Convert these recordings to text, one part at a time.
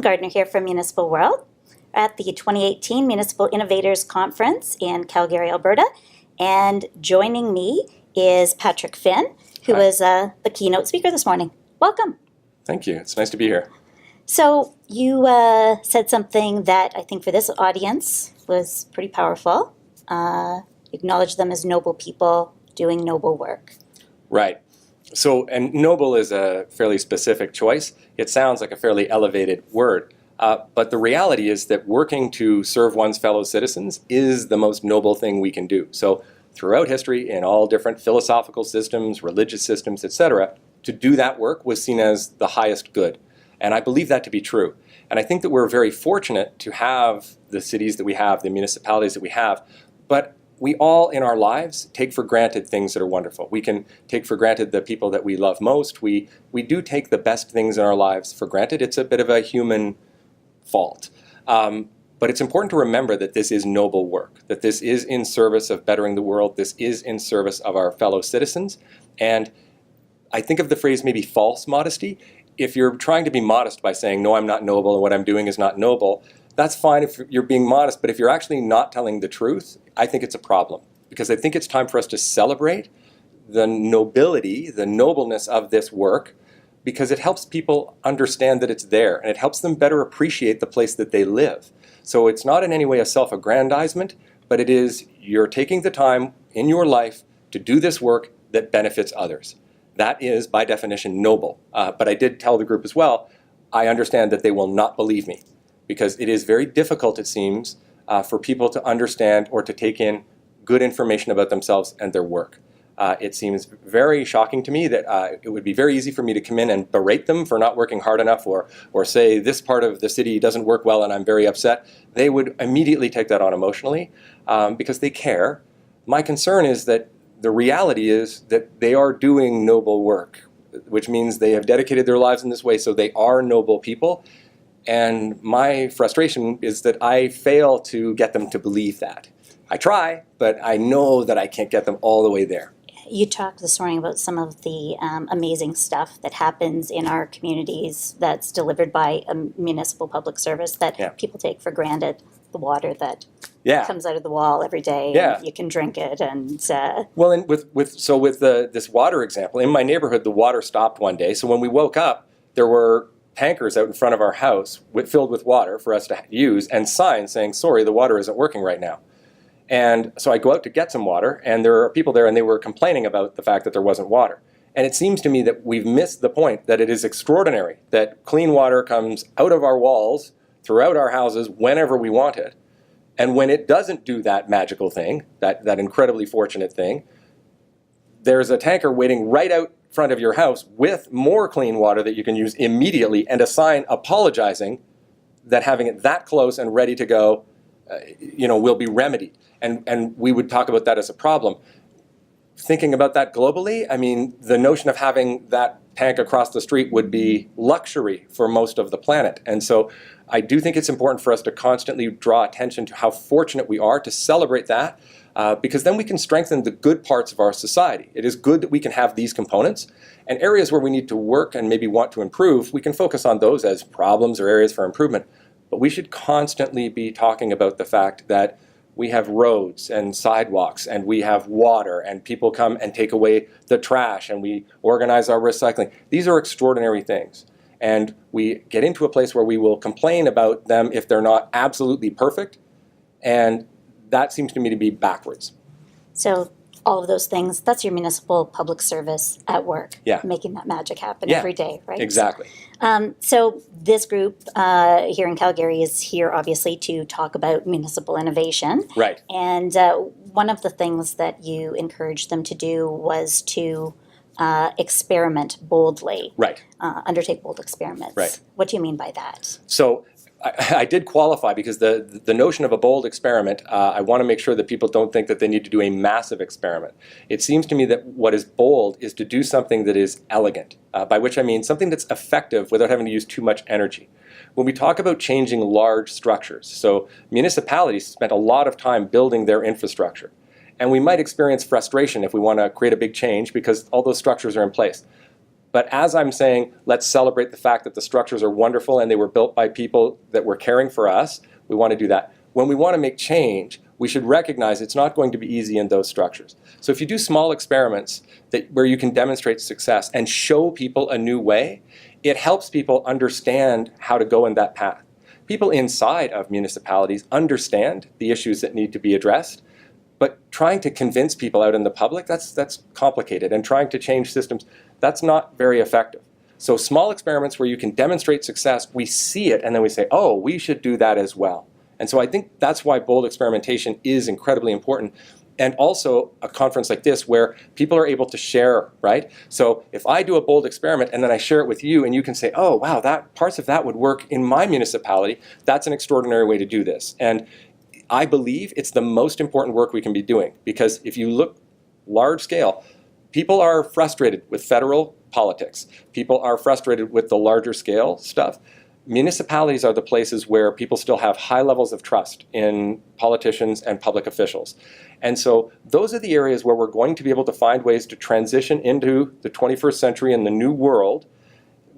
Gardner here from Municipal World at the 2018 Municipal Innovators Conference in Calgary, Alberta. And joining me is Patrick Finn, who is the keynote speaker this morning. Welcome. Thank you. It's nice to be here. So you said something that I think for this audience was pretty powerful. Acknowledge them as noble people doing noble work. Right. So, and noble is a fairly specific choice. It sounds like a fairly elevated word. But the reality is that working to serve one's fellow citizens is the most noble thing we can do. So throughout history, in all different philosophical systems, religious systems, etc., to do that work was seen as the highest good. And I believe that to be true. And I think that we're very fortunate to have the cities that we have, the municipalities that we have, but we all in our lives take for granted things that are wonderful. We can take for granted the people that we love most. We do take the best things in our lives for granted. It's a bit of a human fault. But it's important to remember that this is noble work, that this is in service of bettering the world. This is in service of our fellow citizens. And I think of the phrase maybe false modesty. If you're trying to be modest by saying, no, I'm not noble and what I'm doing is not noble, that's fine if you're being modest. But if you're actually not telling the truth, I think it's a problem. Because I think it's time for us to celebrate the nobility, the nobleness of this work, because it helps people understand that it's there and it helps them better appreciate the place that they live. So it's not in any way a self-aggrandizement, but it is you're taking the time in your life to do this work that benefits others. That is, by definition, noble. But I did tell the group as well, I understand that they will not believe me, because it is very difficult, it seems, for people to understand or to take in good information about themselves and their work. It seems very shocking to me that it would be very easy for me to come in and berate them for not working hard enough, or say this part of the city doesn't work well and I'm very upset. They would immediately take that on emotionally because they care. My concern is that the reality is that they are doing noble work, which means they have dedicated their lives in this way, so they are noble people. And my frustration is that I fail to get them to believe that. I try, but I know that I can't get them all the way there. You talked this morning about some of the amazing stuff that happens in our communities that's delivered by a municipal public service that people take for granted. The water that comes out of the wall every day, and you can drink it. And well, and with this water example, in my neighborhood, the water stopped one day. So when we woke up, there were tankers out in front of our house filled with water for us to use, and signs saying, "Sorry, the water isn't working right now." And so I go out to get some water, and there are people there, and they were complaining about the fact that there wasn't water. And it seems to me that we've missed the point that it is extraordinary that clean water comes out of our walls throughout our houses whenever we want it. And when it doesn't do that magical thing, that incredibly fortunate thing, there's a tanker waiting right out front of your house with more clean water that you can use immediately, and a sign apologizing that having it that close and ready to go will be remedied. And we would talk about that as a problem. Thinking about that globally, I mean, the notion of having that tank across the street would be luxury for most of the planet. And so I do think it's important for us to constantly draw attention to how fortunate we are, to celebrate that, because then we can strengthen the good parts of our society. It is good that we can have these components, and areas where we need to work and maybe want to improve, we can focus on those as problems or areas for improvement. But we should constantly be talking about the fact that we have roads and sidewalks, and we have water, and people come and take away the trash, and we organize our recycling. These are extraordinary things. And we get into a place where we will complain about them if they're not absolutely perfect, and that seems to me to be backwards. So all of those things, that's your municipal public service at work, making that magic happen every day, right? Exactly. So this group here in Calgary is here obviously to talk about municipal innovation. Right. And one of the things that you encouraged them to do was to experiment boldly. Right. Undertake bold experiments. Right. What do you mean by that? So I did qualify, because the notion of a bold experiment, I want to make sure that people don't think that they need to do a massive experiment. It seems to me that what is bold is to do something that is elegant, by which I mean something that's effective without having to use too much energy. When we talk about changing large structures, so municipalities spent a lot of time building their infrastructure, and we might experience frustration if we want to create a big change because all those structures are in place. But as I'm saying, let's celebrate the fact that the structures are wonderful and they were built by people that were caring for us. We want to do that. When we want to make change, we should recognize it's not going to be easy in those structures. So if you do small experiments where you can demonstrate success and show people a new way, it helps people understand how to go in that path. People inside of municipalities understand the issues that need to be addressed, but trying to convince people out in the public, that's complicated. And trying to change systems, that's not very effective. So small experiments where you can demonstrate success, we see it and then we say, oh, we should do that as well. And so I think that's why bold experimentation is incredibly important. And also a conference like this where people are able to share, right? So if I do a bold experiment and then I share it with you and you can say, oh, wow, parts of that would work in my municipality, that's an extraordinary way to do this. And I believe it's the most important work we can be doing, because if you look large scale, people are frustrated with federal politics. People are frustrated with the larger scale stuff. Municipalities are the places where people still have high levels of trust in politicians and public officials. And so those are the areas where we're going to be able to find ways to transition into the 21st century and the new world,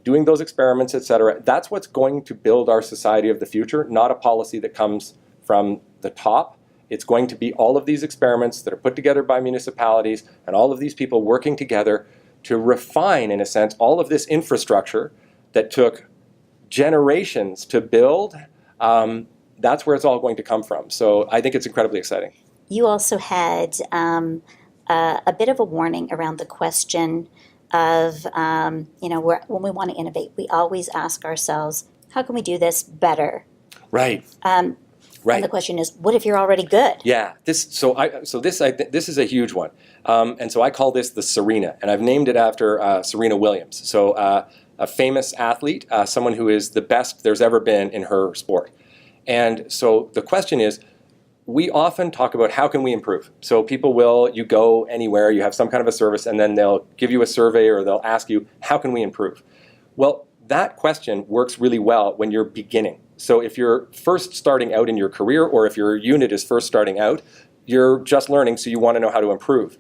doing those experiments, et cetera. That's what's going to build our society of the future, not a policy that comes from the top. It's going to be all of these experiments that are put together by municipalities and all of these people working together to refine, in a sense, all of this infrastructure that took generations to build. That's where it's all going to come from. So I think it's incredibly exciting. You also had a bit of a warning around the question of, when we want to innovate, we always ask ourselves, how can we do this better? Right. Right. And the question is, what if you're already good? Yeah. This is a huge one. And so I call this the Sirena, and I've named it after Serena Williams. So a famous athlete, someone who is the best there's ever been in her sport. And so the question is, we often talk about how can we improve. So you go anywhere, you have some kind of a service, and then they'll give you a survey or they'll ask you, how can we improve? Well, that question works really well when you're beginning. So if you're first starting out in your career, or if your unit is first starting out, you're just learning, so you want to know how to improve.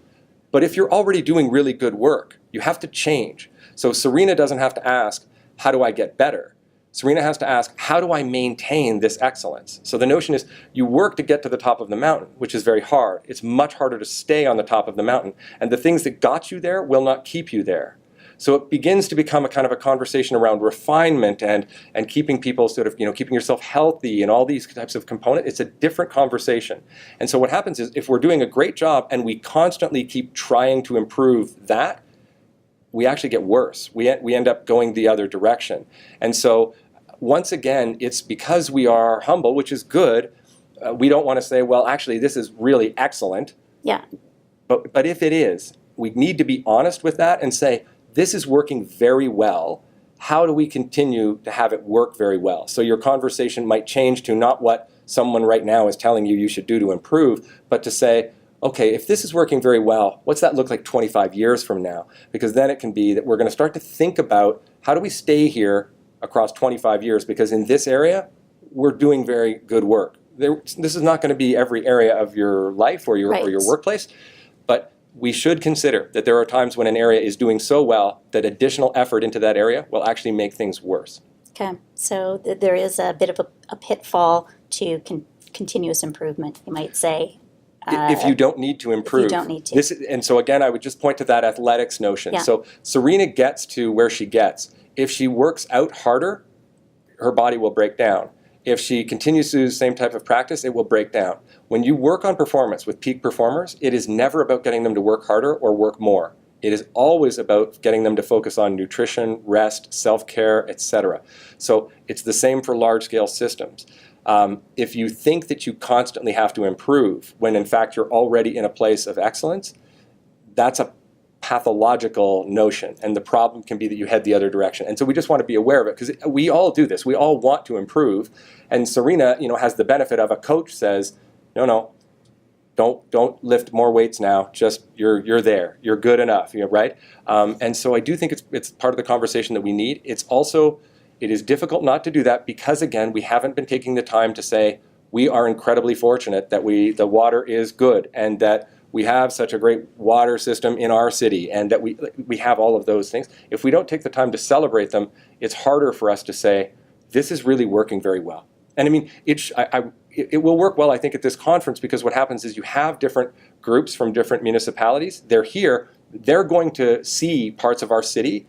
But if you're already doing really good work, you have to change. So Sirena doesn't have to ask, how do I get better? Sirena has to ask, how do I maintain this excellence? So the notion is, you work to get to the top of the mountain, which is very hard. It's much harder to stay on the top of the mountain. And the things that got you there will not keep you there. So it begins to become a kind of a conversation around refinement and keeping people keeping yourself healthy and all these types of components. It's a different conversation. And so what happens is, if we're doing a great job and we constantly keep trying to improve that, we actually get worse. We end up going the other direction. And so once again, it's because we are humble, which is good. We don't want to say, well, actually, this is really excellent. Yeah. But if it is, we need to be honest with that and say, this is working very well. How do we continue to have it work very well? So your conversation might change to not what someone right now is telling you should do to improve, but to say, okay, if this is working very well, what's that look like 25 years from now? Because then it can be that we're going to start to think about, how do we stay here across 25 years? Because in this area, we're doing very good work. This is not going to be every area of your life or your workplace, but we should consider that there are times when an area is doing so well that additional effort into that area will actually make things worse. Okay, so there is a bit of a pitfall to continuous improvement, you might say. If you don't need to improve. If you don't need to. And so again, I would just point to that athletics notion. Yeah. So Sirena gets to where she gets. If she works out harder, her body will break down. If she continues to do the same type of practice, it will break down. When you work on performance with peak performers, it is never about getting them to work harder or work more. It is always about getting them to focus on nutrition, rest, self-care, etc. So it's the same for large-scale systems. If you think that you constantly have to improve when in fact you're already in a place of excellence, that's a pathological notion, and the problem can be that you head the other direction. And so we just want to be aware of it, because we all do this. We all want to improve, and Sirena, has the benefit of a coach says, no, don't lift more weights now. Just you're there. You're good enough. Right? And so I do think it's part of the conversation that we need. It is difficult not to do that because, again, we haven't been taking the time to say we are incredibly fortunate that the water is good and that we have such a great water system in our city and that we have all of those things. If we don't take the time to celebrate them, it's harder for us to say, this is really working very well. And I mean, it will work well, I think, at this conference, because what happens is you have different groups from different municipalities. They're here. They're going to see parts of our city.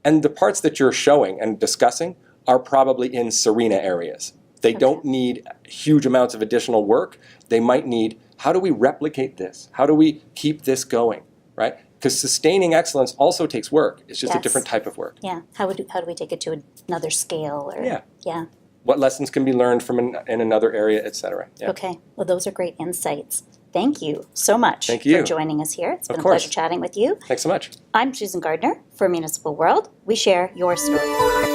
And the parts that you're showing and discussing are probably in Sirena areas. They don't need huge amounts of additional work. They might need, how do we replicate this? How do we keep this going, right? Because sustaining excellence also takes work. It's just a different type of work. Yeah. How do we take it to another scale? Or, yeah. What lessons can be learned from in another area, et cetera. Yeah. Okay. Well, those are great insights. Thank you so much for joining us here. It's been a pleasure chatting with you. Thanks so much. I'm Susan Gardner for Municipal World. We share your story.